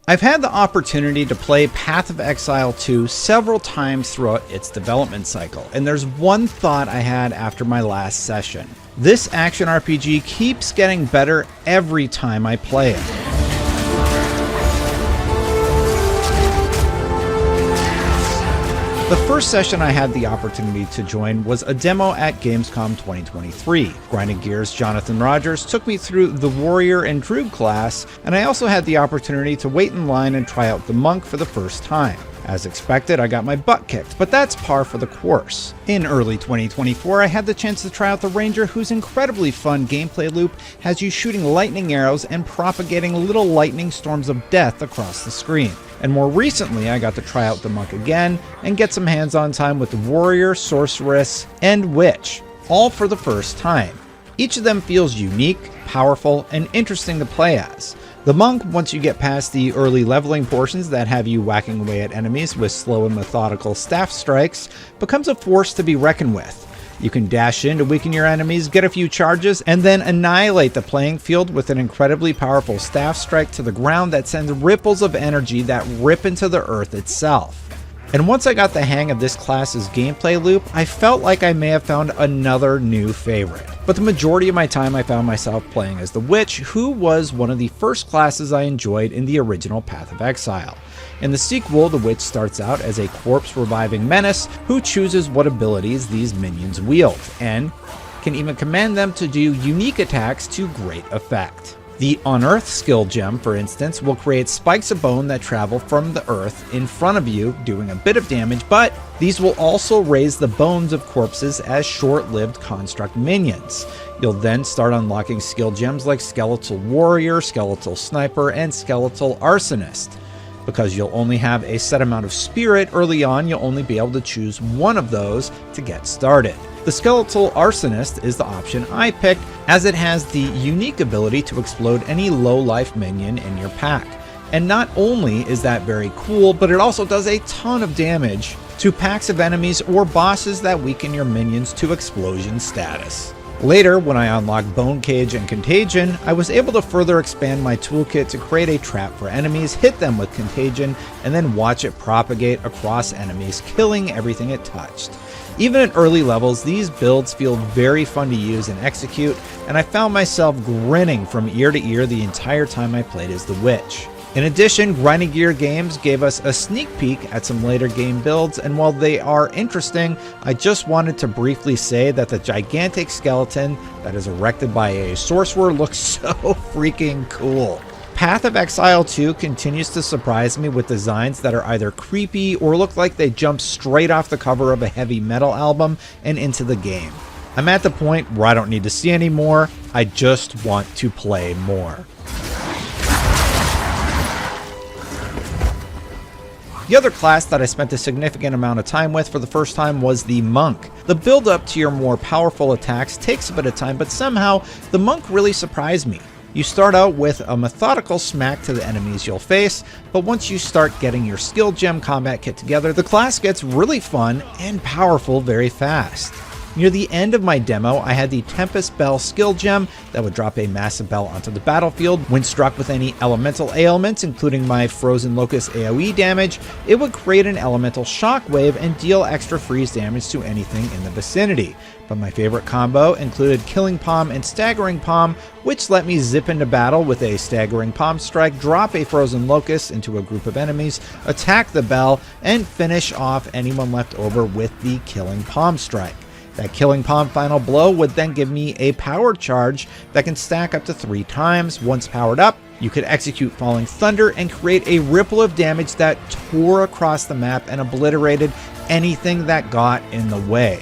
I've had the opportunity to play Path of Exile 2 several times throughout its development cycle, and there's one thought I had after my last session. This action RPG keeps getting better every time I play it. The first session I had the opportunity to join was a demo at Gamescom 2023. Grinding Gear's Jonathan Rogers took me through the Warrior and Druid class, and I also had the opportunity to wait in line and try out the Monk for the first time. As expected, I got my butt kicked, but that's par for the course. In early 2024, I had the chance to try out the Ranger, whose incredibly fun gameplay loop has you shooting lightning arrows and propagating little lightning storms of death across the screen. And more recently, I got to try out the Monk again and get some hands-on time with the Warrior, Sorceress, and Witch, all for the first time. Each of them feels unique, powerful, and interesting to play as. The Monk, once you get past the early leveling portions that have you whacking away at enemies with slow and methodical staff strikes, becomes a force to be reckoned with. You can dash in to weaken your enemies, get a few charges, and then annihilate the playing field with an incredibly powerful staff strike to the ground that sends ripples of energy that rip into the earth itself. And once I got the hang of this class's gameplay loop, I felt like I may have found another new favorite. But the majority of my time I found myself playing as the Witch, who was one of the first classes I enjoyed in the original Path of Exile. In the sequel, the Witch starts out as a corpse-reviving menace who chooses what abilities these minions wield, and can even command them to do unique attacks to great effect. The Unearth skill gem, for instance, will create spikes of bone that travel from the earth in front of you, doing a bit of damage, but these will also raise the bones of corpses as short-lived construct minions. You'll then start unlocking skill gems like Skeletal Warrior, Skeletal Sniper, and Skeletal Arsonist. Because you'll only have a set amount of spirit early on, you'll only be able to choose one of those to get started. The Skeletal Arsonist is the option I picked, as it has the unique ability to explode any low-life minion in your pack. And not only is that very cool, but it also does a ton of damage to packs of enemies or bosses that weaken your minions to explosion status. Later, when I unlocked Bone Cage and Contagion, I was able to further expand my toolkit to create a trap for enemies, hit them with Contagion, and then watch it propagate across enemies, killing everything it touched. Even at early levels, these builds feel very fun to use and execute, and I found myself grinning from ear to ear the entire time I played as the Witch. In addition, Grinding Gear Games gave us a sneak peek at some later game builds, and while they are interesting, I just wanted to briefly say that the gigantic skeleton that is erected by a sorcerer looks so freaking cool. Path of Exile 2 continues to surprise me with designs that are either creepy or look like they jumped straight off the cover of a heavy metal album and into the game. I'm at the point where I don't need to see any more, I just want to play more. The other class that I spent a significant amount of time with for the first time was the Monk. The build up to your more powerful attacks takes a bit of time, but somehow the Monk really surprised me. You start out with a methodical smack to the enemies you'll face, but once you start getting your skill gem combat kit together, the class gets really fun and powerful very fast. Near the end of my demo, I had the Tempest Bell skill gem that would drop a massive bell onto the battlefield. When struck with any elemental ailments, including my Frozen Locust AoE damage, it would create an elemental shockwave and deal extra freeze damage to anything in the vicinity. But my favorite combo included Killing Palm and Staggering Palm, which let me zip into battle with a Staggering Palm strike, drop a Frozen Locust into a group of enemies, attack the bell, and finish off anyone left over with the Killing Palm strike. That Killing Palm final blow would then give me a power charge that can stack up to 3 times. Once powered up, you could execute Falling Thunder and create a ripple of damage that tore across the map and obliterated anything that got in the way.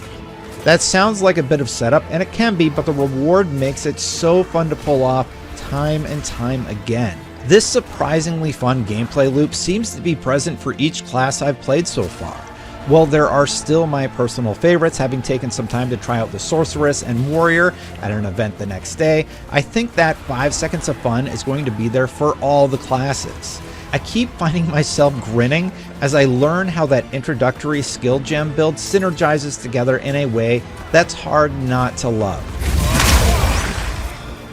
That sounds like a bit of setup, and it can be, but the reward makes it so fun to pull off time and time again. This surprisingly fun gameplay loop seems to be present for each class I've played so far. While there are still my personal favorites, having taken some time to try out the Sorceress and Warrior at an event the next day, I think that 5 seconds of fun is going to be there for all the classes. I keep finding myself grinning as I learn how that introductory skill gem build synergizes together in a way that's hard not to love.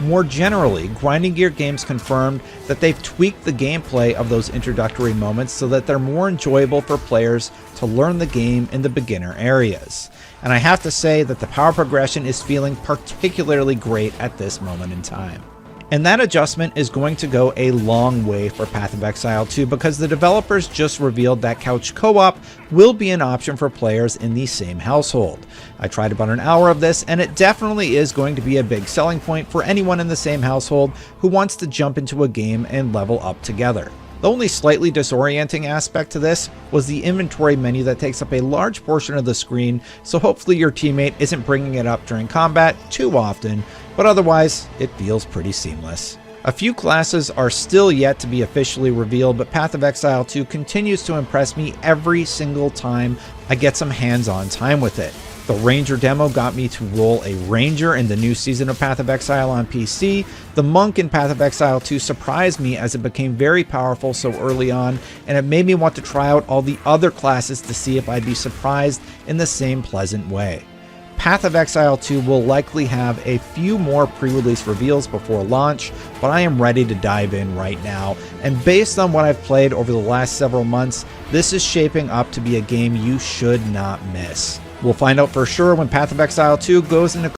More generally, Grinding Gear Games confirmed that they've tweaked the gameplay of those introductory moments so that they're more enjoyable for players to learn the game in the beginner areas. And I have to say that the power progression is feeling particularly great at this moment in time. And that adjustment is going to go a long way for Path of Exile 2 because the developers just revealed that couch co-op will be an option for players in the same household. I tried about an hour of this, and it definitely is going to be a big selling point for anyone in the same household who wants to jump into a game and level up together. The only slightly disorienting aspect to this was the inventory menu that takes up a large portion of the screen, so hopefully your teammate isn't bringing it up during combat too often, but otherwise it feels pretty seamless. A few classes are still yet to be officially revealed, but Path of Exile 2 continues to impress me every single time I get some hands-on time with it. The Ranger demo got me to roll a Ranger in the new season of Path of Exile on PC. The Monk in Path of Exile 2 surprised me as it became very powerful so early on, and it made me want to try out all the other classes to see if I'd be surprised in the same pleasant way. Path of Exile 2 will likely have a few more pre-release reveals before launch, but I am ready to dive in right now, and based on what I've played over the last several months, this is shaping up to be a game you should not miss. We'll find out for sure when Path of Exile 2 goes into